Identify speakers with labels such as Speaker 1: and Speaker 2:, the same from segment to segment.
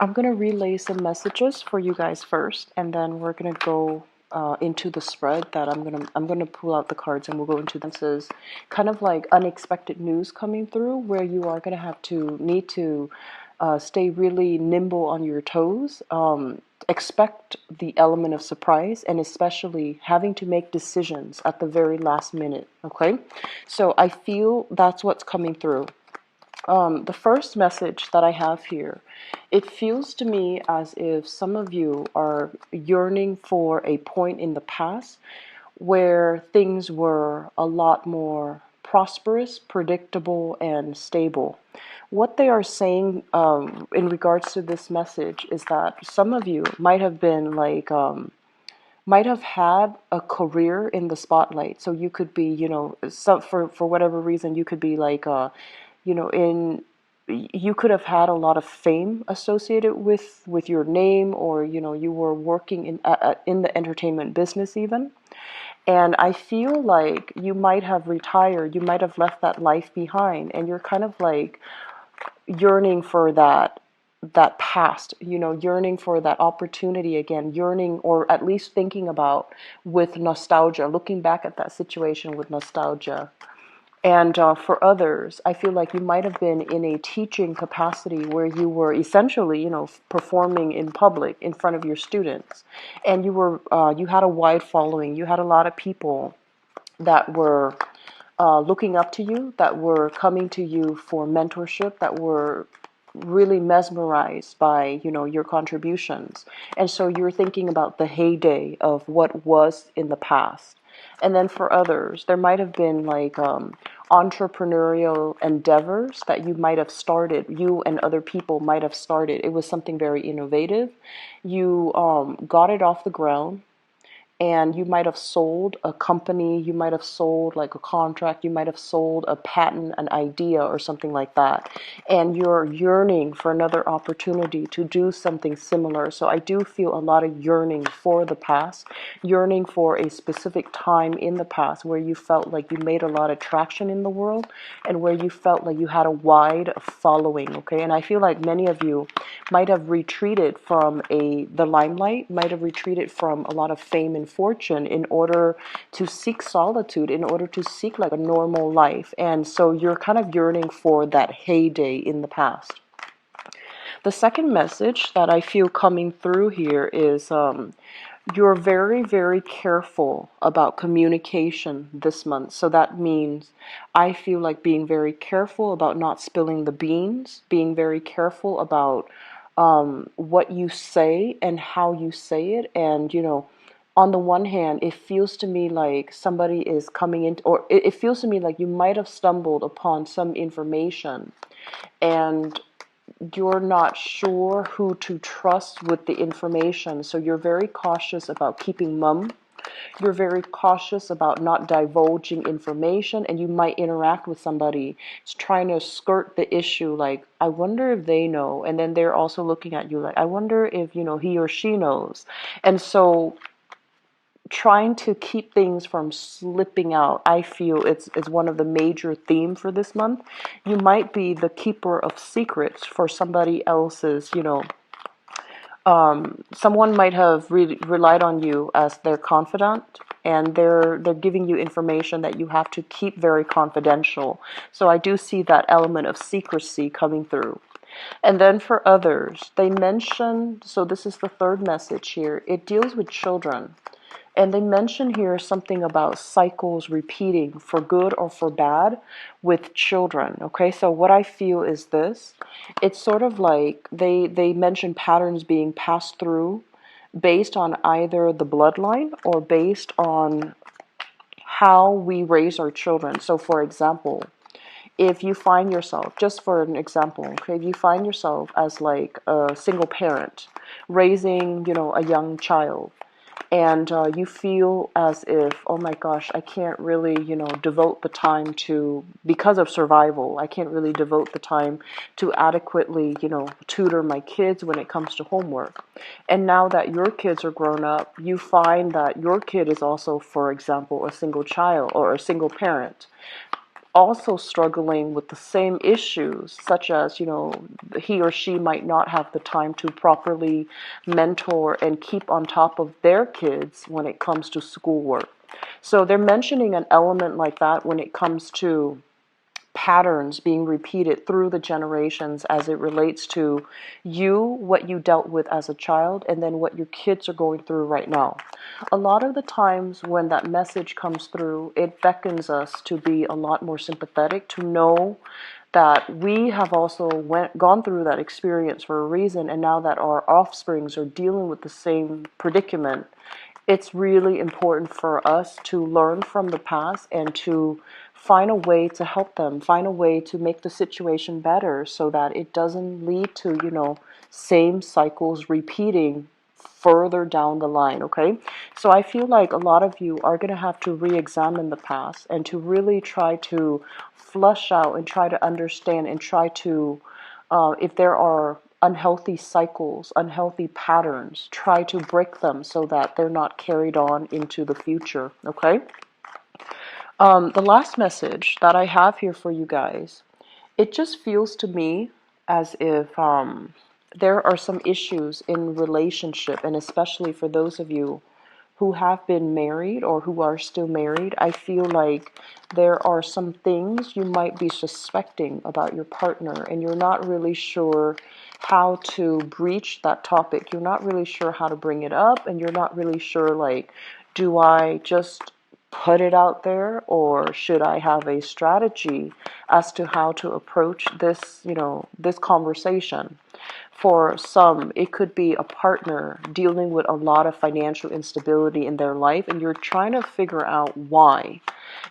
Speaker 1: I'm going to relay some messages for you guys first, and then we're going to go into the spread that I'm gonna pull out the cards and we'll go into them. This is kind of like unexpected news coming through where you are going to have to need to stay really nimble on your toes. Expect the element of surprise and especially having to make decisions at the very last minute. Okay, so I feel that's what's coming through. The first message that I have here, it feels to me as if some of you are yearning for a point in the past where things were a lot more prosperous, predictable, and stable. What they are saying in regards to this message is that some of you might have been like, might have had a career in the spotlight. So you could be, for whatever reason, you could be like, in you could have had a lot of fame associated with your name, or you were working in the entertainment business even. And I feel like you might have retired, you might have left that life behind, and you're kind of like yearning for that past, yearning for that opportunity again, yearning or at least thinking about with nostalgia, looking back at that situation with nostalgia. And for others, I feel like you might have been in a teaching capacity where you were essentially, performing in public in front of your students, and you had a wide following. You had a lot of people that were looking up to you, that were coming to you for mentorship, that were really mesmerized by your contributions. And so you're thinking about the heyday of what was in the past. And then for others, there might have been like entrepreneurial endeavors that you might have started, you and other people might have started. It was something very innovative. You got it off the ground, and you might have sold a company, you might have sold like a contract, you might have sold a patent, an idea, or something like that. And you're yearning for another opportunity to do something similar. So I do feel a lot of yearning for the past, yearning for a specific time in the past where you felt like you made a lot of traction in the world and where you felt like you had a wide following, okay? And I feel like many of you might have retreated from the limelight, might have retreated from a lot of fame and fortune in order to seek solitude, in order to seek like a normal life. And so you're kind of yearning for that heyday in the past. The second message that I feel coming through here is you're very, very careful about communication this month. So that means I feel like being very careful about not spilling the beans, being very careful about what you say and how you say it. And, on the one hand, it feels to me like somebody is coming in, or it feels to me like you might have stumbled upon some information and you're not sure who to trust with the information. So you're very cautious about keeping mum. You're very cautious about not divulging information, and you might interact with somebody trying to skirt the issue like, I wonder if they know. And then they're also looking at you like, I wonder if, he or she knows. And so trying to keep things from slipping out, I feel it's one of the major themes for this month. You might be the keeper of secrets for somebody else's, someone might have relied on you as their confidant, and they're giving you information that you have to keep very confidential. So I do see that element of secrecy coming through. And then for others, they mention, so this is the third message here, it deals with children. And they mention here something about cycles repeating for good or for bad with children. Okay, so what I feel is this. It's sort of like they mention patterns being passed through based on either the bloodline or based on how we raise our children. So for example, if you find yourself, just for an example, okay, if you find yourself as like a single parent raising, a young child, and you feel as if, oh my gosh, I can't really, devote the time to, because of survival, I can't really devote the time to adequately, tutor my kids when it comes to homework. And now that your kids are grown up, you find that your kid is also, for example, a single child or a single parent. also struggling with the same issues, such as, he or she might not have the time to properly mentor and keep on top of their kids when it comes to schoolwork. So they're mentioning an element like that when it comes to patterns being repeated through the generations as it relates to you, what you dealt with as a child, and then what your kids are going through right now. A lot of the times when that message comes through, it beckons us to be a lot more sympathetic, to know that we have also gone through that experience for a reason, and now that our offsprings are dealing with the same predicament, it's really important for us to learn from the past and to find a way to help them, find a way to make the situation better so that it doesn't lead to, same cycles repeating further down the line, okay? So I feel like a lot of you are going to have to re-examine the past and to really try to flush out and try to understand and try to, if there are unhealthy cycles, unhealthy patterns, try to break them so that they're not carried on into the future, okay? The last message that I have here for you guys, it just feels to me as if there are some issues in relationship, and especially for those of you who have been married or who are still married, I feel like there are some things you might be suspecting about your partner, and you're not really sure how to breach that topic. You're not really sure how to bring it up, and you're not really sure, like, do I just put it out there, or should I have a strategy as to how to approach this, this conversation? For some, it could be a partner dealing with a lot of financial instability in their life, and you're trying to figure out why.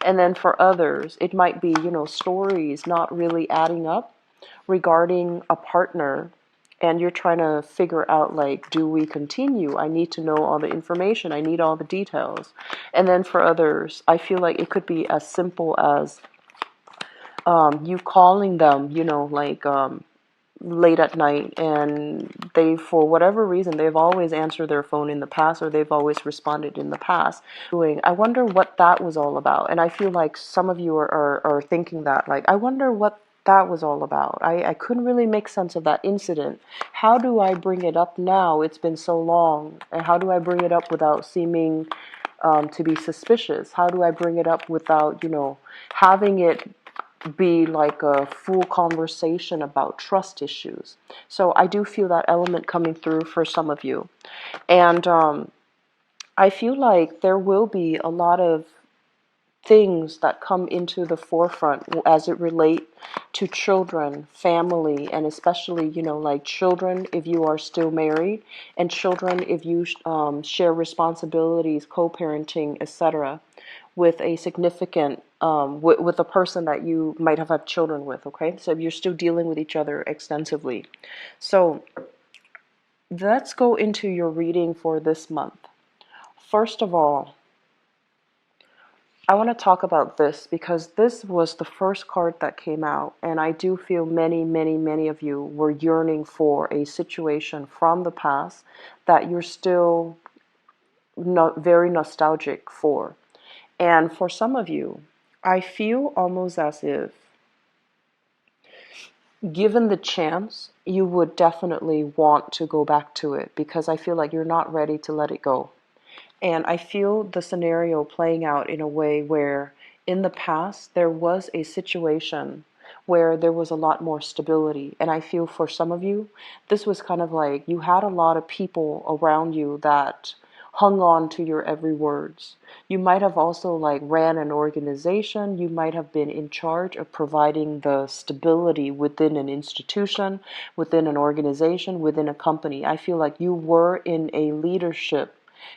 Speaker 1: And then for others, it might be, stories not really adding up regarding a partner, and you're trying to figure out, like, do we continue? I need to know all the information. I need all the details. And then for others, I feel like it could be as simple as you calling them, late at night, and they, for whatever reason, they've always answered their phone in the past, or they've always responded in the past. I wonder what that was all about. And I feel like some of you are thinking that, like, I wonder what that was all about. I couldn't really make sense of that incident. How do I bring it up now? It's been so long. And how do I bring it up without seeming to be suspicious? How do I bring it up without, having it be like a full conversation about trust issues? So I do feel that element coming through for some of you. And I feel like there will be a lot of things that come into the forefront as it relate to children, family, and especially, like children if you are still married, and children if you share responsibilities, co-parenting, etc., with a significant, with a person that you might have had children with, okay? So if you're still dealing with each other extensively. So let's go into your reading for this month. First of all, I want to talk about this because this was the first card that came out, and I do feel many, many, many of you were yearning for a situation from the past that you're still not very nostalgic for. And for some of you, I feel almost as if, given the chance, you would definitely want to go back to it because I feel like you're not ready to let it go. And I feel the scenario playing out in a way where in the past there was a situation where there was a lot more stability. And I feel for some of you, this was kind of like you had a lot of people around you that hung on to your every words. You might have also like ran an organization. You might have been in charge of providing the stability within an institution, within an organization, within a company. I feel like you were in a leadership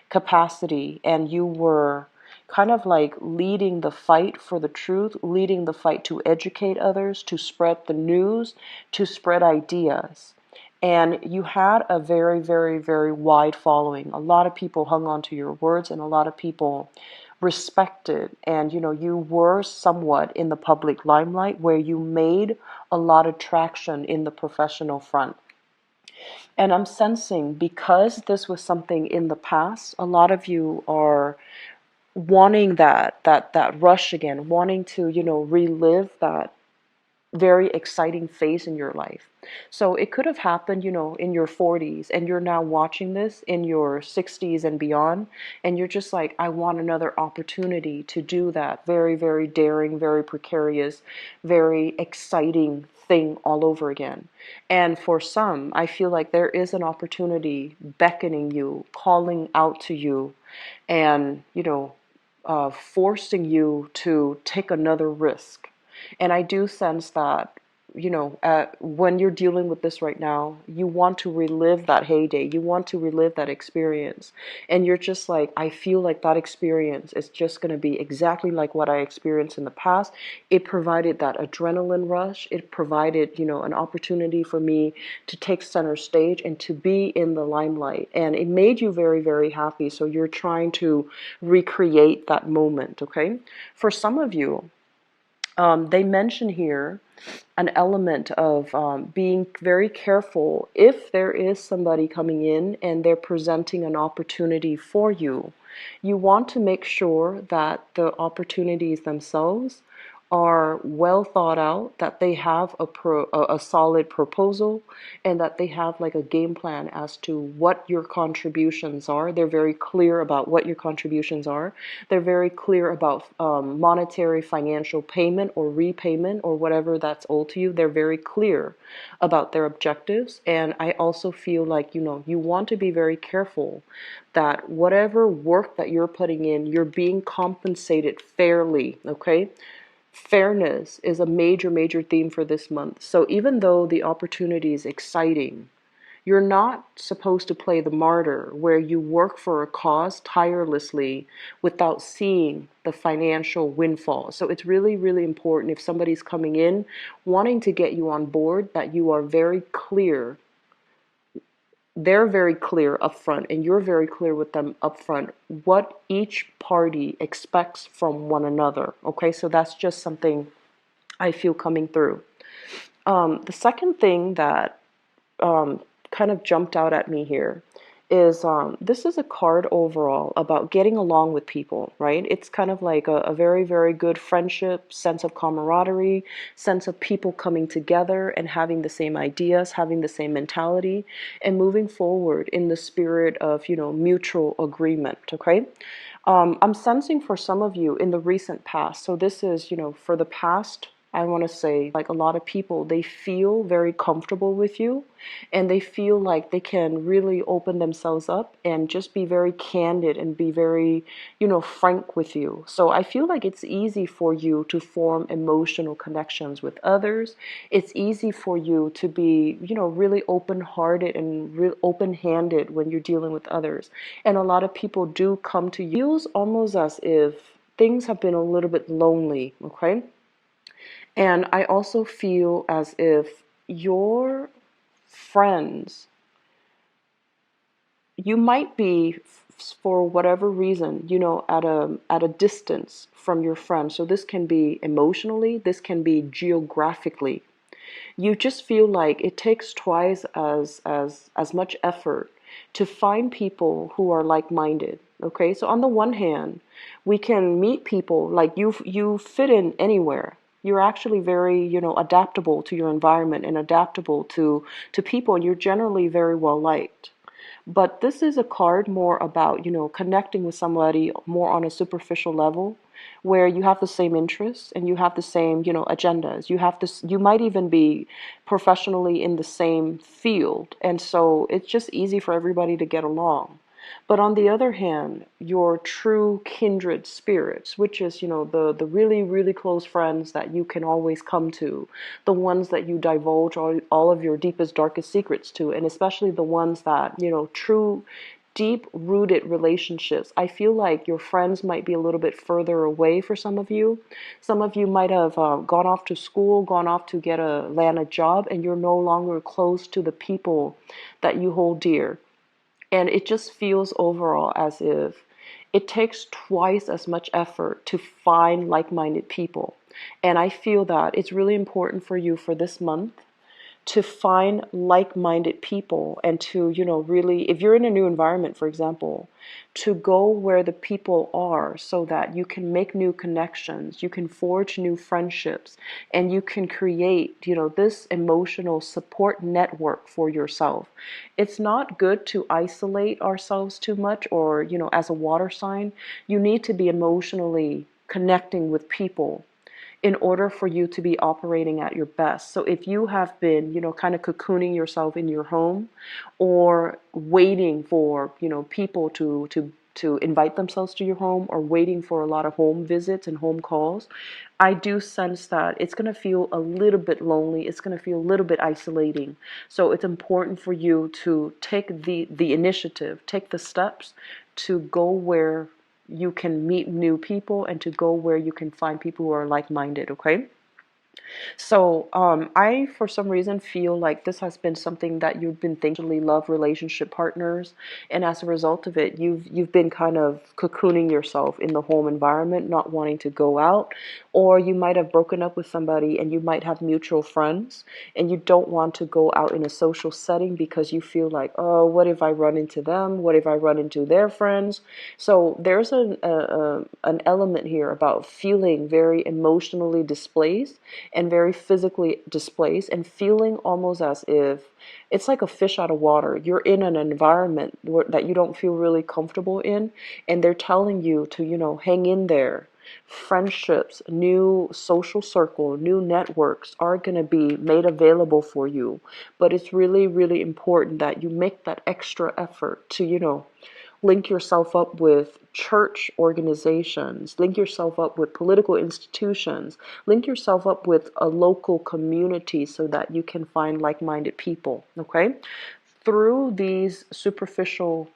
Speaker 1: capacity, and you were kind of like leading the fight for the truth, leading the fight to educate others, to spread the news, to spread ideas. And you had a very, very, very wide following. A lot of people hung on to your words, and a lot of people respected. And you were somewhat in the public limelight where you made a lot of traction in the professional front. And I'm sensing, because this was something in the past, a lot of you are wanting that rush again, wanting to, relive that very exciting phase in your life. So it could have happened, in your 40s, and you're now watching this in your 60s and beyond, and you're just like, I want another opportunity to do that very, very daring, very precarious, very exciting thing all over again. And for some, I feel like there is an opportunity beckoning you, calling out to you, and, forcing you to take another risk. And I do sense that, when you're dealing with this right now, you want to relive that heyday. You want to relive that experience. And you're just like, I feel like that experience is just going to be exactly like what I experienced in the past. It provided that adrenaline rush. It provided, an opportunity for me to take center stage and to be in the limelight. And it made you very, very happy. So you're trying to recreate that moment, okay? For some of you, they mention here an element of being very careful if there is somebody coming in and they're presenting an opportunity for you. You want to make sure that the opportunities themselves are well thought out, that they have a solid proposal, and that they have like a game plan as to what your contributions are. They're very clear about what your contributions are. They're very clear about monetary financial payment or repayment or whatever that's owed to you. They're very clear about their objectives. And I also feel like, you want to be very careful that whatever work that you're putting in, you're being compensated fairly, okay? Fairness is a major, major theme for this month. So even though the opportunity is exciting, you're not supposed to play the martyr where you work for a cause tirelessly without seeing the financial windfall. So it's really, really important if somebody's coming in wanting to get you on board that you are very clear. They're very clear up front, and you're very clear with them up front what each party expects from one another. Okay, so that's just something I feel coming through. The second thing that kind of jumped out at me here is this is a card overall about getting along with people, right? It's kind of like a very, very good friendship, sense of camaraderie, sense of people coming together and having the same ideas, having the same mentality, and moving forward in the spirit of, mutual agreement, okay? I'm sensing for some of you in the recent past, so this is, for the past, I want to say, like a lot of people, they feel very comfortable with you and they feel like they can really open themselves up and just be very candid and be very, frank with you. So I feel like it's easy for you to form emotional connections with others. It's easy for you to be, really open-hearted and open-handed when you're dealing with others. And a lot of people do come to you. It feels almost as if things have been a little bit lonely, okay? And I also feel as if your friends, you might be for whatever reason, at a distance from your friends. So this can be emotionally, this can be geographically. You just feel like it takes twice as much effort to find people who are like-minded. Okay, so on the one hand, we can meet people like you fit in anywhere. You're actually very, adaptable to your environment and adaptable to people, and you're generally very well liked. But this is a card more about, connecting with somebody more on a superficial level where you have the same interests and you have the same, agendas. You might even be professionally in the same field. And so it's just easy for everybody to get along. But on the other hand, your true kindred spirits, which is, the really, really close friends that you can always come to, the ones that you divulge all of your deepest, darkest secrets to, and especially the ones that, true, deep-rooted relationships. I feel like your friends might be a little bit further away for some of you. Some of you might have gone off to school, gone off to land a job, and you're no longer close to the people that you hold dear. And it just feels overall as if it takes twice as much effort to find like-minded people. And I feel that it's really important for you for this month to find like-minded people and to, really, if you're in a new environment, for example, to go where the people are so that you can make new connections, you can forge new friendships, and you can create, this emotional support network for yourself. It's not good to isolate ourselves too much, or, as a water sign, you need to be emotionally connecting with people in order for you to be operating at your best. So if you have been, kind of cocooning yourself in your home, or waiting for, people to invite themselves to your home, or waiting for a lot of home visits and home calls, I do sense that it's going to feel a little bit lonely. It's going to feel a little bit isolating. So it's important for you to take the initiative, take the steps to go where you can meet new people, and to go where you can find people who are like-minded, okay? So I, for some reason, feel like this has been something that you've been thinking, love relationship partners, and as a result of it, you've been kind of cocooning yourself in the home environment, not wanting to go out, or you might have broken up with somebody and you might have mutual friends, and you don't want to go out in a social setting because you feel like, oh, what if I run into them? What if I run into their friends? So there's an element here about feeling very emotionally displaced and very physically displaced, and feeling almost as if it's like a fish out of water. You're in an environment that you don't feel really comfortable in, and they're telling you to, hang in there. Friendships, new social circle, new networks are going to be made available for you. But it's really, really important that you make that extra effort to, link yourself up with church organizations, link yourself up with political institutions, link yourself up with a local community so that you can find like-minded people, okay? Through these superficial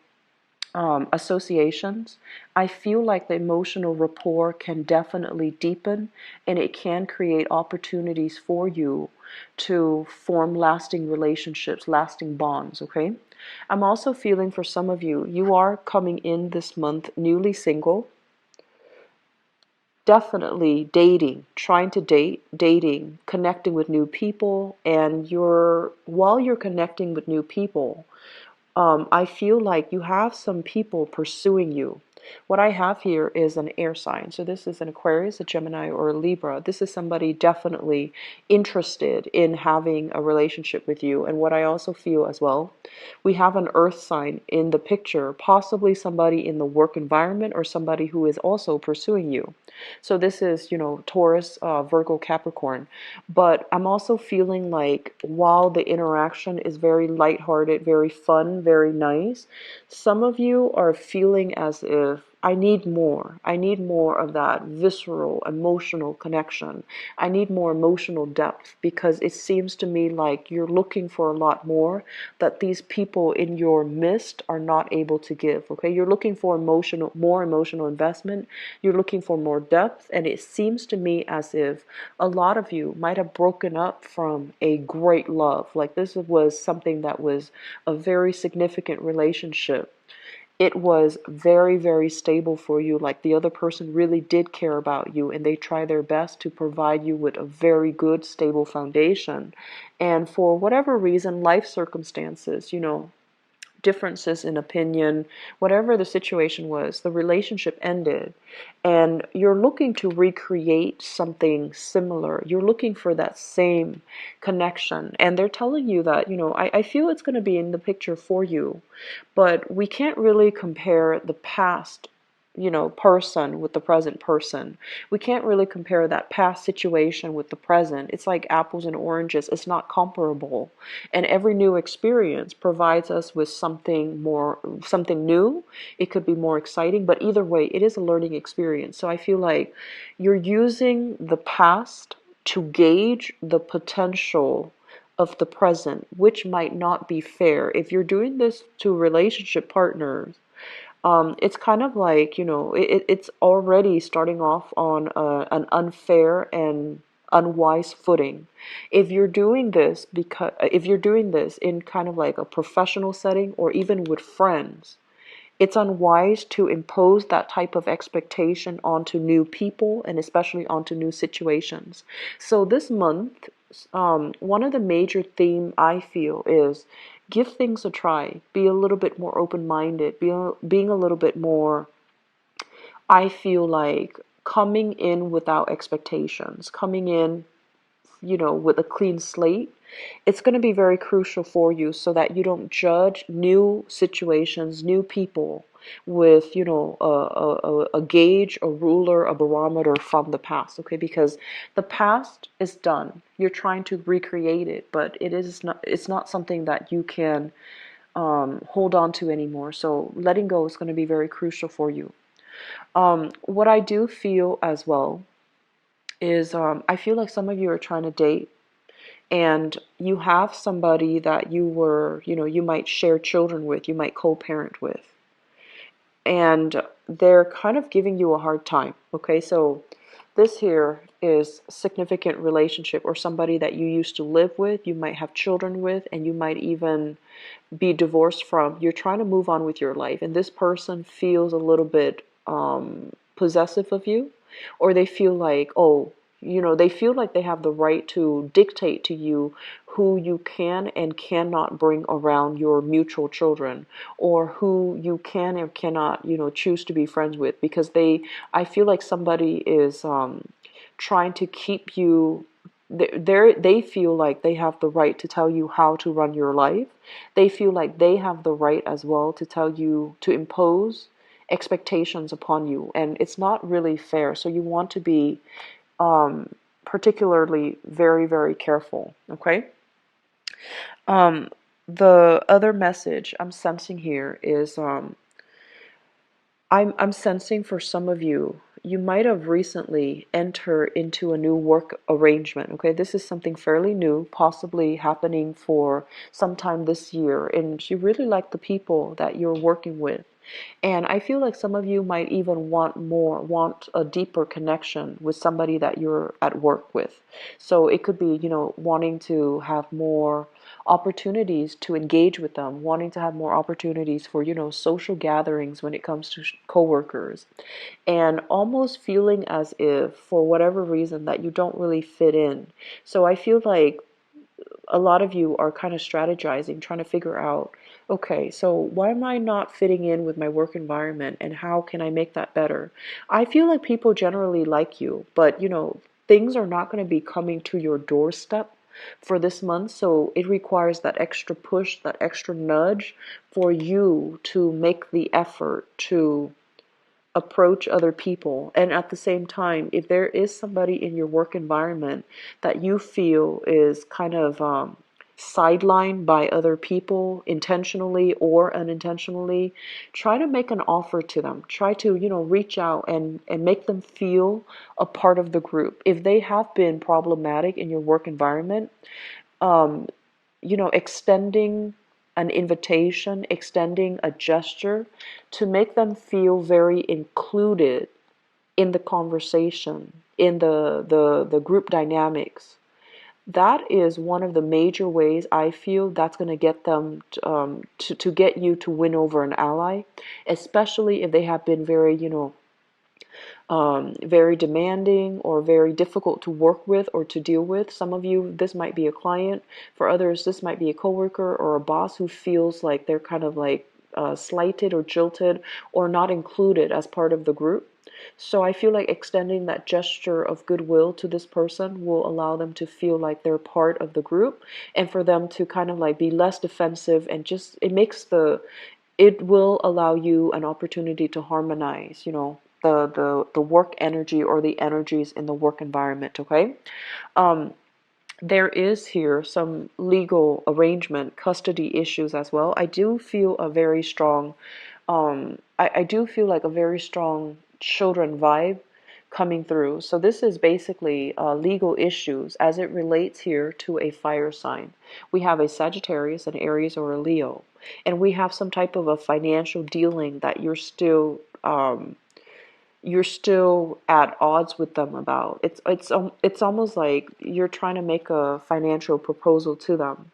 Speaker 1: associations, I feel like the emotional rapport can definitely deepen, and it can create opportunities for you to form lasting relationships, lasting bonds, okay? I'm also feeling for some of you, you are coming in this month newly single, definitely dating, trying to dating, connecting with new people, and while you're connecting with new people, I feel like you have some people pursuing you. What I have here is an air sign. So this is an Aquarius, a Gemini, or a Libra. This is somebody definitely interested in having a relationship with you. And what I also feel as well, we have an earth sign in the picture, possibly somebody in the work environment or somebody who is also pursuing you. So this is, Taurus, Virgo, Capricorn. But I'm also feeling like while the interaction is very lighthearted, very fun, very nice, some of you are feeling as if I need more. I need more of that visceral, emotional connection. I need more emotional depth, because it seems to me like you're looking for a lot more that these people in your midst are not able to give. Okay, you're looking for more emotional investment. You're looking for more depth, and it seems to me as if a lot of you might have broken up from a great love. Like this was something that was a very significant relationship. It was very, very stable for you. Like the other person really did care about you, and they try their best to provide you with a very good, stable foundation. And for whatever reason, life circumstances, differences in opinion, whatever the situation was, the relationship ended, and you're looking to recreate something similar. You're looking for that same connection, and they're telling you that, I feel it's going to be in the picture for you, but we can't really compare the past person with the present person. We can't really compare that past situation with the present. It's like apples and oranges. It's not comparable. And every new experience provides us with something new. It could be more exciting, but either way, it is a learning experience. So I feel like you're using the past to gauge the potential of the present, which might not be fair. If you're doing this to relationship partners, it's kind of like, it's already starting off on an unfair and unwise footing. If you're doing this in kind of like a professional setting or even with friends, it's unwise to impose that type of expectation onto new people and especially onto new situations. So this month, one of the major theme I feel is give things a try. Be a little bit more open-minded. Being a little bit more, I feel like, coming in without expectations, coming in, with a clean slate. It's going to be very crucial for you so that you don't judge new situations, new people with, a gauge, a ruler, a barometer from the past, okay? Because the past is done. You're trying to recreate it, but it's not something that you can hold on to anymore. So letting go is going to be very crucial for you. What I do feel as well is I feel like some of you are trying to date and you have somebody that you might share children with, you might co-parent with, and they're kind of giving you a hard time. Okay, so this here is significant relationship or somebody that you used to live with, you might have children with, and you might even be divorced from. You're trying to move on with your life, and this person feels a little bit possessive of you, or they feel like, oh, they feel like they have the right to dictate to you who you can and cannot bring around your mutual children, or who you can or cannot, choose to be friends with, because I feel like somebody is trying to keep you. They feel like they have the right to tell you how to run your life. They feel like they have the right as well to tell you, to impose expectations upon you, and it's not really fair. So you want to be particularly very, very careful, okay? Um, the other message I'm sensing here is I'm sensing for some of you, you might have recently entered into a new work arrangement. Okay, this is something fairly new, possibly happening for sometime this year, and you really like the people that you're working with. And I feel like some of you might even want a deeper connection with somebody that you're at work with. So it could be, wanting to have more opportunities to engage with them, wanting to have more opportunities for, social gatherings when it comes to coworkers, and almost feeling as if, for whatever reason, that you don't really fit in. So I feel like a lot of you are kind of strategizing, trying to figure out, okay, so why am I not fitting in with my work environment and how can I make that better? I feel like people generally like you, but things are not going to be coming to your doorstep for this month, so it requires that extra push, that extra nudge for you to make the effort to approach other people. And at the same time, if there is somebody in your work environment that you feel is kind of sidelined by other people, intentionally or unintentionally, try to make an offer to them. Try to, reach out and make them feel a part of the group. If they have been problematic in your work environment, um, extending an invitation, extending a gesture to make them feel very included in the conversation, in the group dynamics. That is one of the major ways I feel that's going to get them to get you to win over an ally, especially if they have been very, very demanding or very difficult to work with or to deal with. Some of you, this might be a client. For others, this might be a coworker or a boss who feels like they're kind of like slighted or jilted or not included as part of the group. So I feel like extending that gesture of goodwill to this person will allow them to feel like they're part of the group, and for them to kind of like be less defensive, and just it will allow you an opportunity to harmonize, the work energy or the energies in the work environment, okay? Um, there is here some legal arrangement, custody issues as well. I do feel a very strong, I do feel like a very strong children vibe coming through. So this is basically legal issues as it relates here to a fire sign. We have a Sagittarius, an Aries, or a Leo, and we have some type of a financial dealing that you're still at odds with them about. It's almost like you're trying to make a financial proposal to them.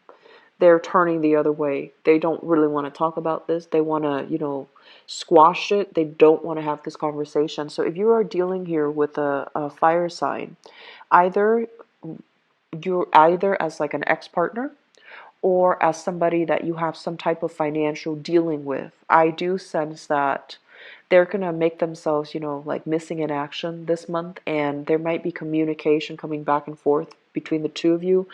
Speaker 1: They're turning the other way. They don't really want to talk about this. They want to, squash it. They don't want to have this conversation. So if you are dealing here with a fire sign, either you're either as like an ex-partner or as somebody that you have some type of financial dealing with. I do sense that they're going to make themselves, like missing in action this month, and there might be communication coming back and forth between the two of you,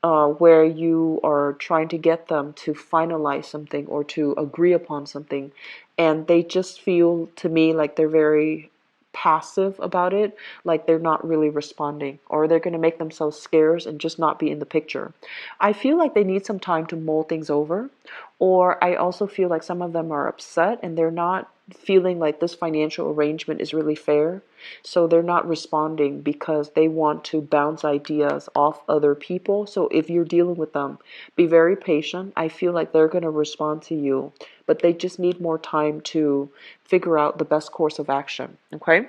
Speaker 1: where you are trying to get them to finalize something or to agree upon something, and they just feel to me like they're very passive about it, like they're not really responding, or they're going to make themselves scarce and just not be in the picture. I feel like they need some time to mull things over, or I also feel like some of them are upset and they're not feeling like this financial arrangement is really fair. So they're not responding because they want to bounce ideas off other people. So if you're dealing with them, be very patient. I feel like they're going to respond to you, but they just need more time to figure out the best course of action. Okay?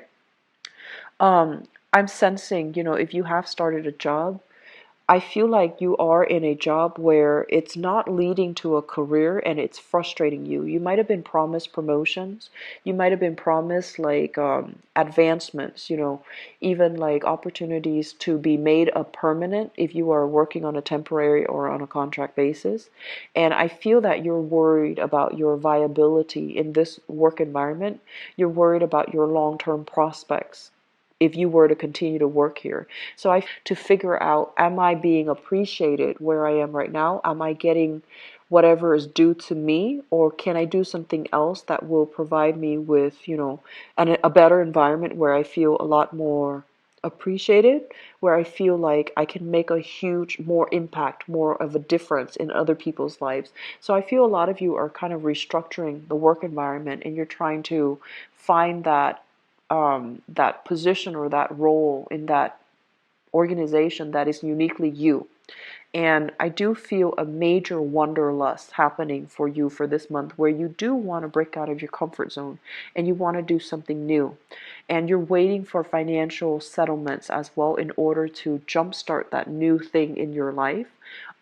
Speaker 1: I'm sensing, if you have started a job, I feel like you are in a job where it's not leading to a career and it's frustrating you. You might have been promised promotions. You might have been promised like advancements, even like opportunities to be made a permanent if you are working on a temporary or on a contract basis. And I feel that you're worried about your viability in this work environment. You're worried about your long-term prospects if you were to continue to work here. So I to figure out, am I being appreciated where I am right now? Am I getting whatever is due to me, or can I do something else that will provide me with, a better environment where I feel a lot more appreciated, where I feel like I can make a huge more impact, more of a difference in other people's lives. So I feel a lot of you are kind of restructuring the work environment and you're trying to find that position or that role in that organization that is uniquely you. And I do feel a major wanderlust happening for you for this month, where you do want to break out of your comfort zone and you want to do something new. And you're waiting for financial settlements as well in order to jumpstart that new thing in your life.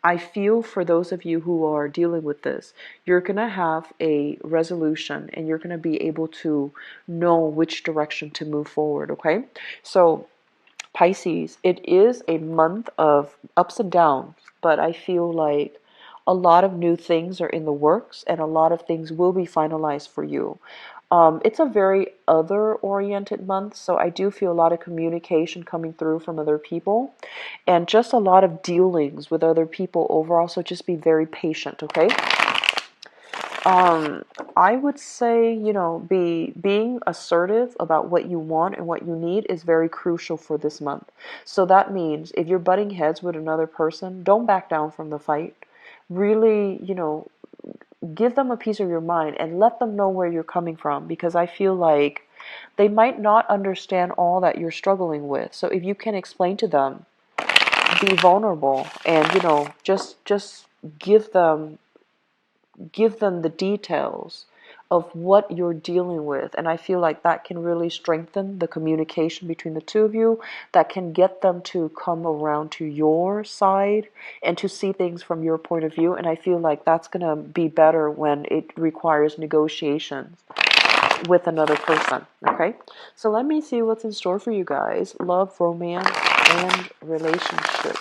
Speaker 1: I feel for those of you who are dealing with this, you're going to have a resolution and you're going to be able to know which direction to move forward, okay? So, Pisces, it is a month of ups and downs, but I feel like a lot of new things are in the works and a lot of things will be finalized for you. It's a very other-oriented month, so I do feel a lot of communication coming through from other people and just a lot of dealings with other people overall, so just be very patient, okay? I would say, being assertive about what you want and what you need is very crucial for this month. So that means if you're butting heads with another person, don't back down from the fight. Really, give them a piece of your mind and let them know where you're coming from, because I feel like they might not understand all that you're struggling with. So if you can explain to them, be vulnerable and, just give them the details of what you're dealing with. And I feel like that can really strengthen the communication between the two of you, that can get them to come around to your side and to see things from your point of view. And I feel like that's going to be better when it requires negotiations with another person. Okay, so let me see what's in store for you guys: love, romance, and relationship.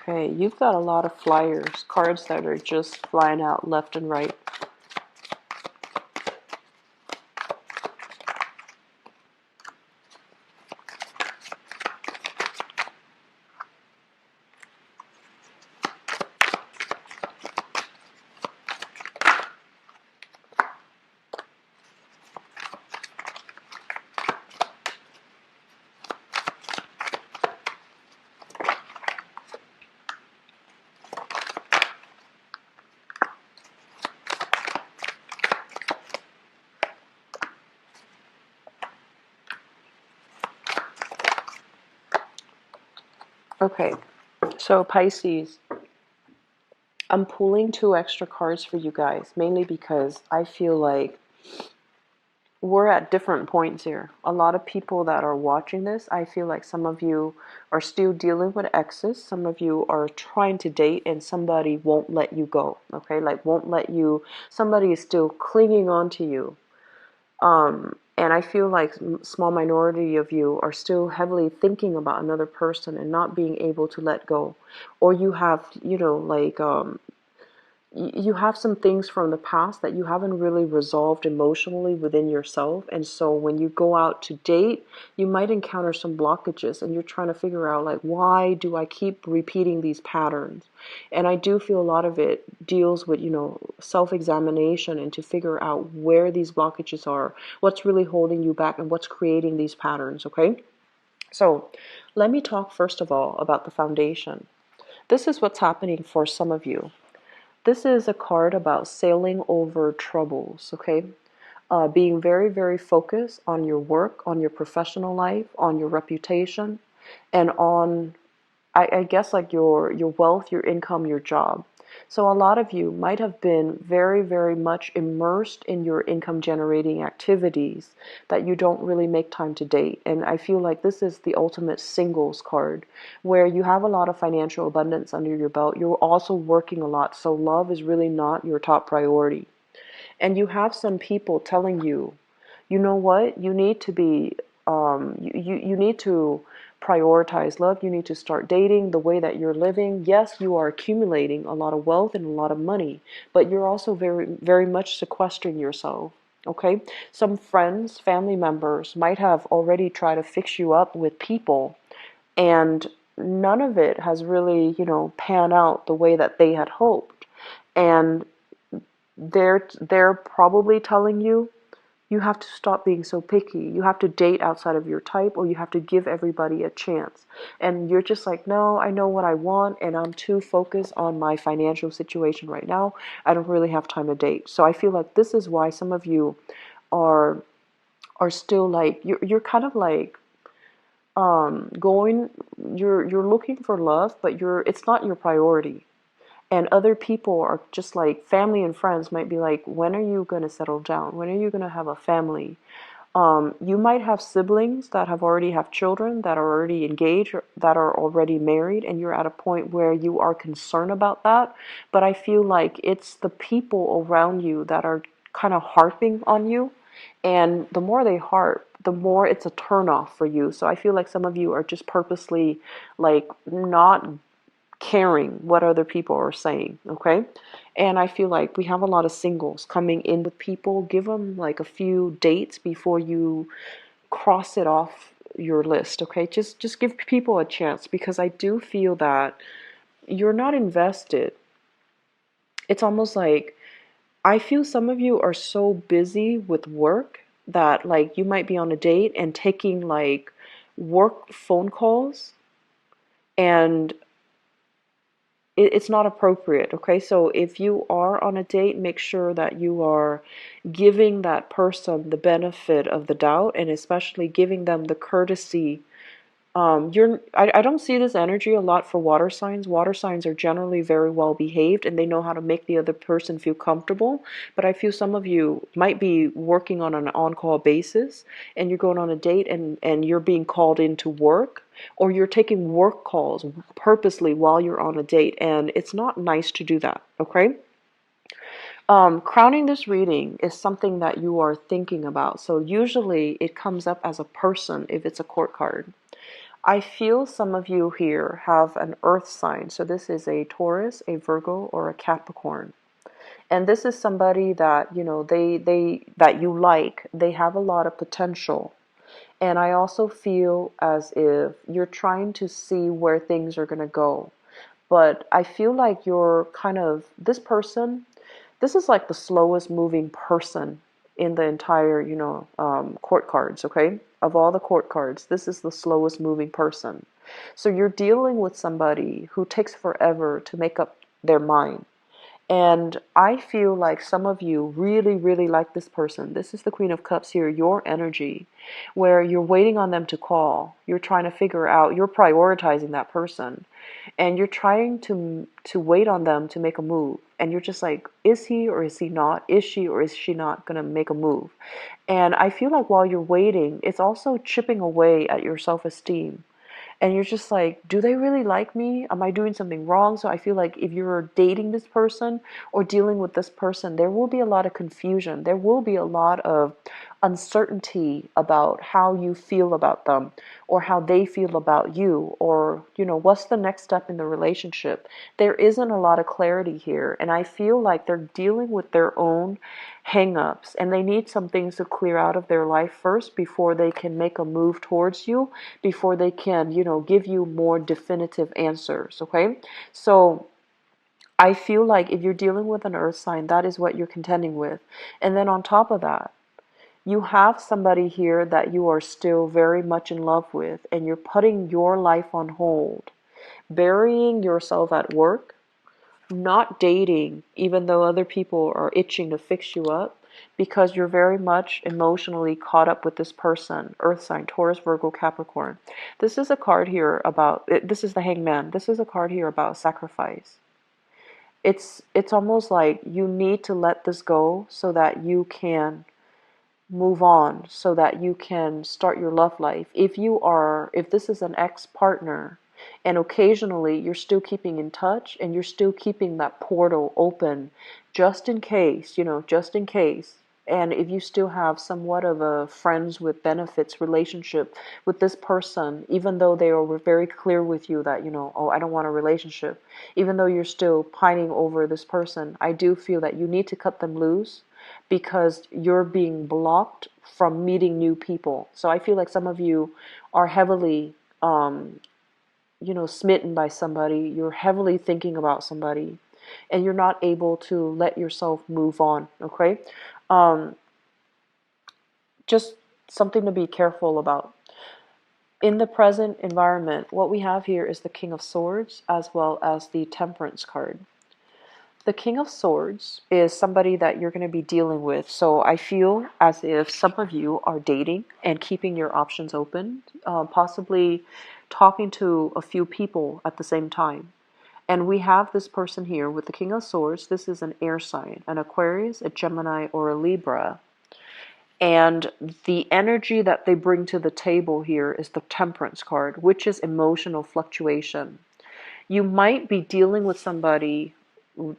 Speaker 1: Okay, you've got a lot of flyers, cards that are just flying out left and right. Okay, so Pisces, I'm pulling 2 extra cards for you guys, mainly because I feel like we're at different points here. A lot of people that are watching this, I feel like some of you are still dealing with exes. Some of you are trying to date and somebody won't let you go. Okay, like won't let you, somebody is still clinging on to you. And I feel like small minority of you are still heavily thinking about another person and not being able to let go. Or you have, like you have some things from the past that you haven't really resolved emotionally within yourself. And so when you go out to date, you might encounter some blockages and you're trying to figure out, like, why do I keep repeating these patterns? And I do feel a lot of it deals with, self-examination and to figure out where these blockages are, what's really holding you back, and what's creating these patterns, okay? So let me talk first of all about the foundation. This is what's happening for some of you. This is a card about sailing over troubles, okay? Being very, very focused on your work, on your professional life, on your reputation, and on, I guess, like your wealth, your income, your job. So a lot of you might have been very, very much immersed in your income generating activities that you don't really make time to date. And I feel like this is the ultimate singles card where you have a lot of financial abundance under your belt. You're also working a lot. So love is really not your top priority. And you have some people telling you, you know what, you need to be, you need to prioritize love. You need to start dating the way that you're living. Yes, you are accumulating a lot of wealth and a lot of money, but you're also very, very much sequestering yourself. Okay? Some friends, family members might have already tried to fix you up with people, and none of it has really, panned out the way that they had hoped. And they're probably telling you, you have to stop being so picky. You have to date outside of your type, or you have to give everybody a chance. And you're just like, no, I know what I want, and I'm too focused on my financial situation right now. I don't really have time to date. So I feel like this is why some of you are still like, you're kind of like going, you're looking for love, but it's not your priority. And other people are just like, family and friends might be like, when are you going to settle down? When are you going to have a family? You might have siblings that have already have children, that are already engaged, or that are already married, and you're at a point where you are concerned about that. But I feel like it's the people around you that are kind of harping on you. And the more they harp, the more it's a turnoff for you. So I feel like some of you are just purposely like not caring what other people are saying, okay? And I feel like we have a lot of singles coming in with people. Give them like a few dates before you cross it off your list, okay? Just give people a chance, because I do feel that you're not invested. It's almost like, I feel some of you are so busy with work that like you might be on a date and taking like work phone calls, and it's not appropriate, okay? So if you are on a date, make sure that you are giving that person the benefit of the doubt, and especially giving them the courtesy. I don't see this energy a lot for water signs. Water signs are generally very well behaved and they know how to make the other person feel comfortable. But I feel some of you might be working on an on-call basis, and you're going on a date, and you're being called into work, or you're taking work calls purposely while you're on a date, and it's not nice to do that, okay? Crowning this reading is something that you are thinking about. So usually it comes up as a person if it's a court card. I feel some of you here have an earth sign. So this is a Taurus, a Virgo, or a Capricorn. And this is somebody that, they that you like. They have a lot of potential. And I also feel as if you're trying to see where things are going to go. But I feel like you're kind of, this person, this is like the slowest moving person in the entire, court cards, okay? Of all the court cards, this is the slowest moving person. So you're dealing with somebody who takes forever to make up their mind. And I feel like some of you really, really like this person. This is the Queen of Cups here, your energy, where you're waiting on them to call. You're trying to figure out, you're prioritizing that person. And you're trying to wait on them to make a move. And you're just like, is he or is he not? Is she or is she not going to make a move? And I feel like while you're waiting, it's also chipping away at your self-esteem. And you're just like, do they really like me? Am I doing something wrong? So I feel like if you're dating this person or dealing with this person, there will be a lot of confusion. There will be a lot of uncertainty about how you feel about them or how they feel about you, or what's the next step in the relationship. There isn't a lot of clarity here, and I feel like they're dealing with their own hang-ups, and they need some things to clear out of their life first before they can make a move towards you, before they can give you more definitive answers. Okay, so I feel like if you're dealing with an earth sign, that is what you're contending with. And then on top of that, you have somebody here that you are still very much in love with, and you're putting your life on hold, burying yourself at work, not dating, even though other people are itching to fix you up, because you're very much emotionally caught up with this person. Earth sign, Taurus, Virgo, Capricorn. This is a card here about, this is the Hangman. This is a card here about sacrifice. It's almost like you need to let this go so that you can move on, so that you can start your love life. If this is an ex-partner and occasionally you're still keeping in touch and you're still keeping that portal open just in case, just in case. And if you still have somewhat of a friends with benefits relationship with this person, even though they were very clear with you that, oh, I don't want a relationship, even though you're still pining over this person, I do feel that you need to cut them loose because you're being blocked from meeting new people. So I feel like some of you are heavily, smitten by somebody. You're heavily thinking about somebody, and you're not able to let yourself move on. Okay, um, just something to be careful about. In the present environment, what we have here is the King of Swords as well as the Temperance card. The King of Swords is somebody that you're going to be dealing with. So I feel as if some of you are dating and keeping your options open, possibly talking to a few people at the same time. And we have this person here with the King of Swords. This is an air sign, an Aquarius, a Gemini, or a Libra. And the energy that they bring to the table here is the Temperance card, which is emotional fluctuation. You might be dealing with somebody,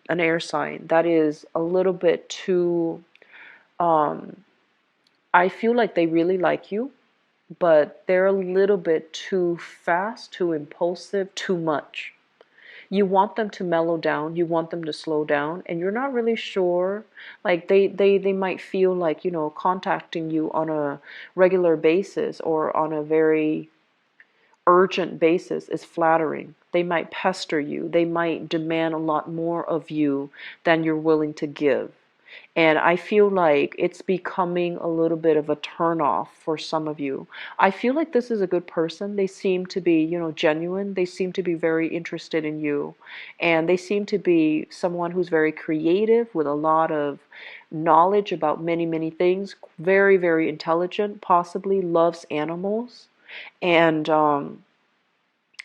Speaker 1: an air sign, that is a little bit too, I feel like they really like you, but they're a little bit too fast, too impulsive, too much. You want them to mellow down, you want them to slow down, and you're not really sure. Like they might feel like, contacting you on a regular basis or on a very urgent basis is flattering. They might pester you. They might demand a lot more of you than you're willing to give. And I feel like it's becoming a little bit of a turnoff for some of you. I feel like this is a good person. They seem to be, genuine. They seem to be very interested in you. And they seem to be someone who's very creative with a lot of knowledge about many, many things. Very, very intelligent, possibly loves animals. And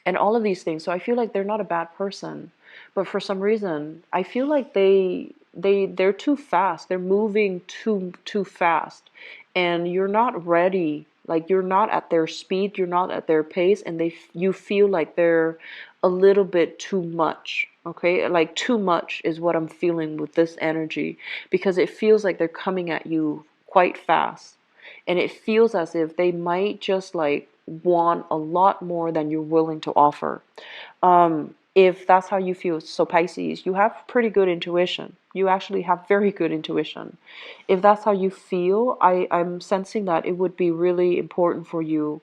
Speaker 1: and all of these things. So I feel like they're not a bad person, but for some reason I feel like they're too fast. They're moving too fast, and you're not ready. Like you're not at their speed, you're not at their pace, and you feel like they're a little bit too much. Okay, like too much is what I'm feeling with this energy, because it feels like they're coming at you quite fast, and it feels as if they might just like want a lot more than you're willing to offer. If that's how you feel, so Pisces, you have pretty good intuition. You actually have very good intuition. If that's how you feel, I'm sensing that it would be really important for you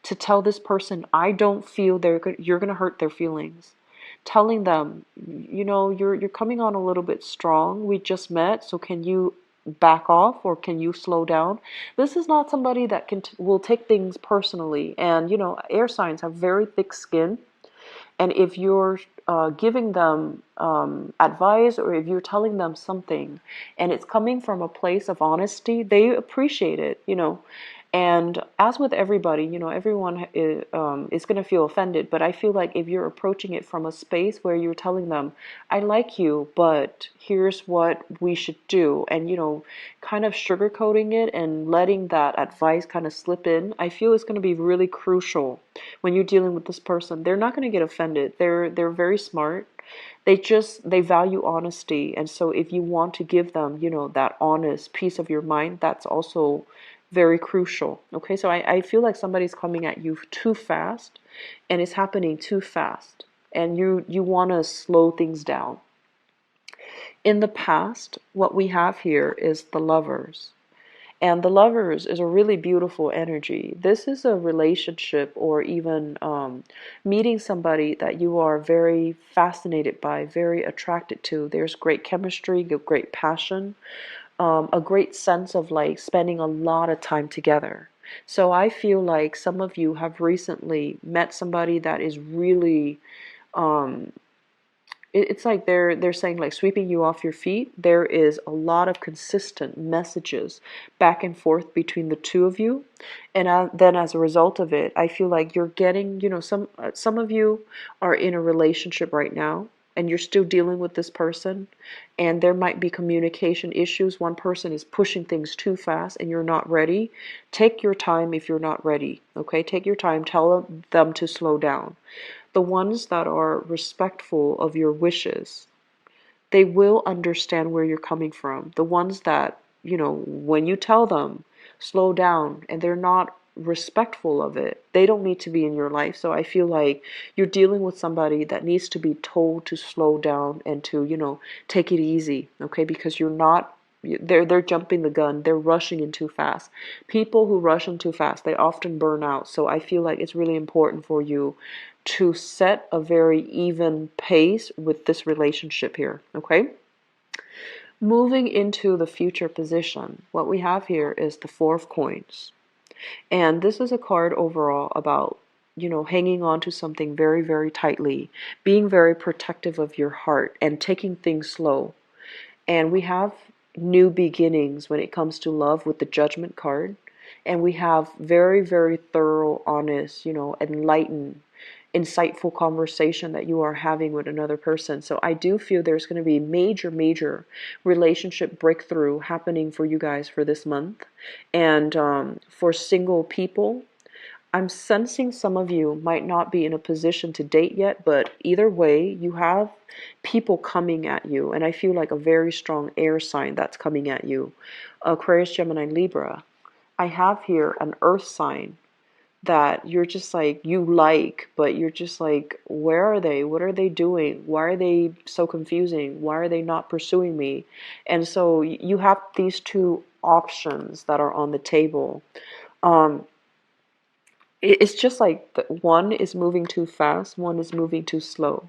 Speaker 1: to tell this person, I don't feel you're going to hurt their feelings. Telling them, you're coming on a little bit strong. We just met, so can you back off, or can you slow down? This is not somebody that will take things personally. And air signs have very thick skin. And if you're giving them advice, or if you're telling them something and it's coming from a place of honesty, they appreciate it, you know. And as with everybody, you know, everyone is going to feel offended. But I feel like if you're approaching it from a space where you're telling them, I like you, but here's what we should do, and, you know, kind of sugarcoating it and letting that advice kind of slip in, I feel it's going to be really crucial when you're dealing with this person. They're not going to get offended. They're very smart. They value honesty. And so if you want to give them, you know, that honest piece of your mind, that's also very crucial. Okay, so I feel like somebody's coming at you too fast, and it's happening too fast, and you want to slow things down. In the past, what we have here is the Lovers. And the Lovers is a really beautiful energy. This is a relationship, or even meeting somebody that you are very fascinated by, very attracted to. There's great chemistry, great passion, a great sense of like spending a lot of time together. So I feel like some of you have recently met somebody that is really um, it's like they're saying, like, sweeping you off your feet. There is a lot of consistent messages back and forth between the two of you, and then as a result of it, I feel like you're getting, you know, some of you are in a relationship right now, and you're still dealing with this person, and there might be communication issues. One person is pushing things too fast, and you're not ready. Take your time if you're not ready. Okay, take your time. Tell them to slow down. The ones that are respectful of your wishes, they will understand where you're coming from. The ones that, you know, when you tell them, slow down, and they're not respectful of it, they don't need to be in your life. So I feel like you're dealing with somebody that needs to be told to slow down and to, you know, take it easy, okay? Because you're not, they're jumping the gun. They're rushing in too fast. People who rush in too fast, they often burn out. So I feel like it's really important for you to set a very even pace with this relationship here, okay? Moving into the future position, what we have here is the Four of Coins. And this is a card overall about, you know, hanging on to something very, very tightly, being very protective of your heart, and taking things slow. And we have new beginnings when it comes to love with the Judgment card. And we have very, very thorough, honest, you know, enlightened, insightful conversation that you are having with another person. So I do feel there's going to be major, major relationship breakthrough happening for you guys for this month. And for single people, I'm sensing some of you might not be in a position to date yet, but either way, you have people coming at you. And I feel like a very strong air sign that's coming at you. Aquarius, Gemini, Libra. I have here an earth sign that you're just like, you like, but you're just like, where are they? What are they doing? Why are they so confusing? Why are they not pursuing me? And so you have these two options that are on the table. Um, it's just like one is moving too fast, one is moving too slow.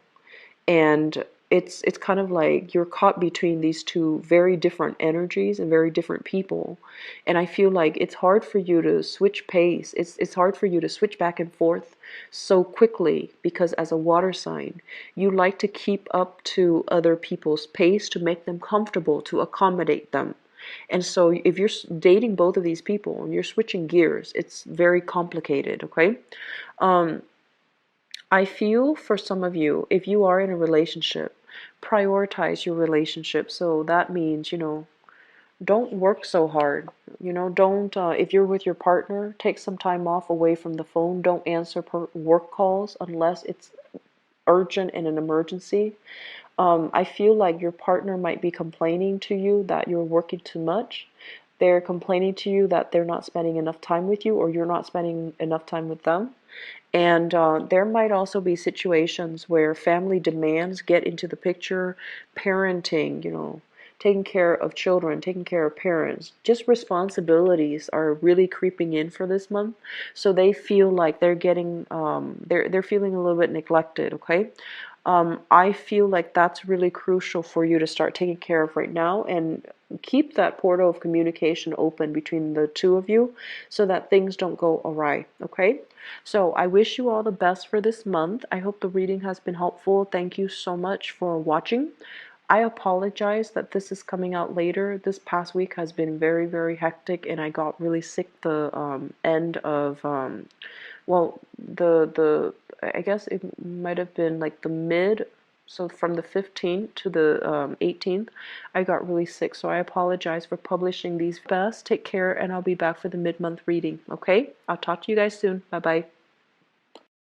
Speaker 1: And it's kind of like you're caught between these two very different energies and very different people. And I feel like it's hard for you to switch pace. It's hard for you to switch back and forth so quickly, because as a water sign, you like to keep up to other people's pace, to make them comfortable, to accommodate them. And so if you're dating both of these people and you're switching gears, it's very complicated, okay? Um, I feel for some of you, if you are in a relationship, prioritize your relationship. So that means, you know, don't work so hard. You know, don't, if you're with your partner, take some time off away from the phone. Don't answer work calls unless it's urgent and an emergency. I feel like your partner might be complaining to you that you're working too much. They're complaining to you that they're not spending enough time with you, or you're not spending enough time with them. And there might also be situations where family demands get into the picture, parenting, you know, taking care of children, taking care of parents. Just responsibilities are really creeping in for this month. So they feel like they're getting, they're feeling a little bit neglected, okay? I feel like that's really crucial for you to start taking care of right now, and keep that portal of communication open between the two of you so that things don't go awry, okay? So I wish you all the best for this month. I hope the reading has been helpful. Thank you so much for watching. I apologize that this is coming out later. This past week has been very, very hectic, and I got really sick the end of well, the I guess it might have been like the mid, so from the 15th to the 18th, I got really sick. So I apologize for publishing these. Best, take care, and I'll be back for the mid-month reading. Okay? I'll talk to you guys soon. Bye bye.